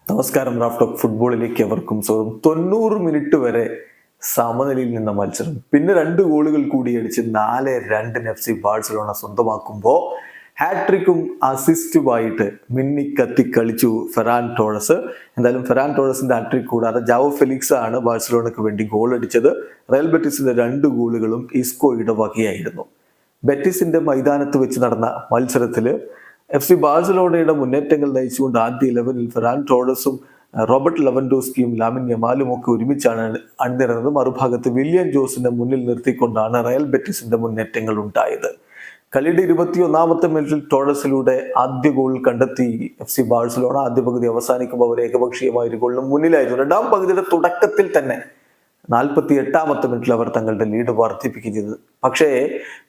നമസ്കാരം. Raf talk ഫുട്ബോളിലേക്ക് അവർക്കും സ്വാഗതം. 90 മിനിറ്റ് വരെ സമനിലയിൽ നിന്ന മത്സരം പിന്നെ 2 ഗോളുകൾ കൂടി അടിച്ച് 4-2 FC ബാഴ്സലോണ സ്വന്തമാക്കുമ്പോൾ ഹാട്രിക്കും അസിസ്റ്റുമായിട്ട് മിന്നിക്കത്തി കളിച്ചു ഫെറാൻ ടോറസ്. എന്തായാലും ഫെറാൻ ടോറസിന്റെ ഹാട്രിക് കൂടാതെ ജാവോ ഫെലിക്സ് ആണ് ബാഴ്സലോണയ്ക്ക് വേണ്ടി ഗോൾ അടിച്ചത്. റയൽ ബെറ്റിസിന്റെ 2 ഗോളുകളും ഇസ്കോയുടെ വകയായിരുന്നു. ബെറ്റിസിന്റെ മൈതാനത്ത് വെച്ച് നടന്ന മത്സരത്തിൽ FC ബാഴ്സലോണയുടെ മുന്നേറ്റങ്ങൾ നയിച്ചുകൊണ്ട് ആദ്യ 11-ൽ ഫെറാൻ ടോറസും റോബർട്ട് ലെവൻഡോസ്കിയും ലാമിൻ യമാലും ഒക്കെ ഒരുമിച്ചാണ് അണിനിരന്നത്. മറുഭാഗത്ത് വില്യം ജോസിനെ മുന്നിൽ നിർത്തിക്കൊണ്ടാണ് റയൽ ബെറ്റിസിന്റെ മുന്നേറ്റങ്ങൾ ഉണ്ടായത്. കളിയുടെ 21-ാമത്തെ മിനിറ്റിൽ ടോറസിലൂടെ ആദ്യ ഗോൾ കണ്ടെത്തി FC ബാഴ്സലോണ. ആദ്യ പകുതി അവസാനിക്കുമ്പോൾ അവർ ഏകപക്ഷീയമായ ഒരു ഗോളിന് മുന്നിലായിരുന്നു. രണ്ടാം പകുതിയുടെ തുടക്കത്തിൽ തന്നെ 48-ാമത്തെ മിനിറ്റിൽ അവർ തങ്ങളുടെ ലീഡ് വർദ്ധിപ്പിക്കുകയും ചെയ്തത്. പക്ഷേ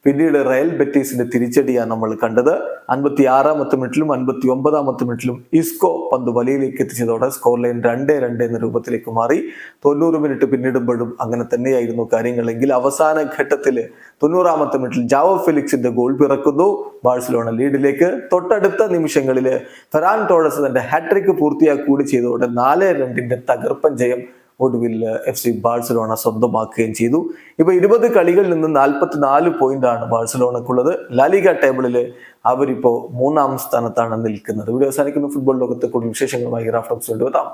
പിന്നീട് റയൽ ബെറ്റീസിന്റെ തിരിച്ചടിയാണ് നമ്മൾ കണ്ടത്. 56-ാമത്തെ മിനിറ്റിലും 59-ാമത്തെ മിനിറ്റിലും ഇസ്കോ പന്ത് വലയിലേക്ക് എത്തിച്ചതോടെ സ്കോർ ലൈൻ 2-2 എന്ന രൂപത്തിലേക്ക് മാറി. 90 മിനിറ്റ് പിന്നിടുമ്പോഴും അങ്ങനെ തന്നെയായിരുന്നു കാര്യങ്ങളെങ്കിൽ അവസാന ഘട്ടത്തിൽ 90-ാമത്തെ മിനിറ്റിൽ ജാവോ ഫെലിക്സിന്റെ ഗോൾ പിറക്കുന്നു. ബാഴ്സലോണ ലീഡിലേക്ക്. തൊട്ടടുത്ത നിമിഷങ്ങളിൽ ഫെറാൻ ടോറസ് തന്റെ ഹാട്രിക് പൂർത്തിയാക്കുകയും ചെയ്തതോടെ 4-2 തകർപ്പൻ ജയം ഒടുവിൽ FC ബാഴ്സലോണ സ്വന്തമാക്കുകയും ചെയ്തു. ഇപ്പൊ 20 കളികളിൽ നിന്ന് 44 പോയിന്റാണ് ബാഴ്സലോണക്കുള്ളത്. ലാലിഗ ടേബിളിൽ അവരിപ്പോ 3-ാം സ്ഥാനത്താണ് നിൽക്കുന്നത്. ഇവിടെ അവസാനിക്കുന്ന ഫുട്ബോൾ ലോകത്തെ കൂടുതൽ വിശേഷങ്ങളുമായി റാഫ് ടോക്സ് കൊണ്ടുവരാം.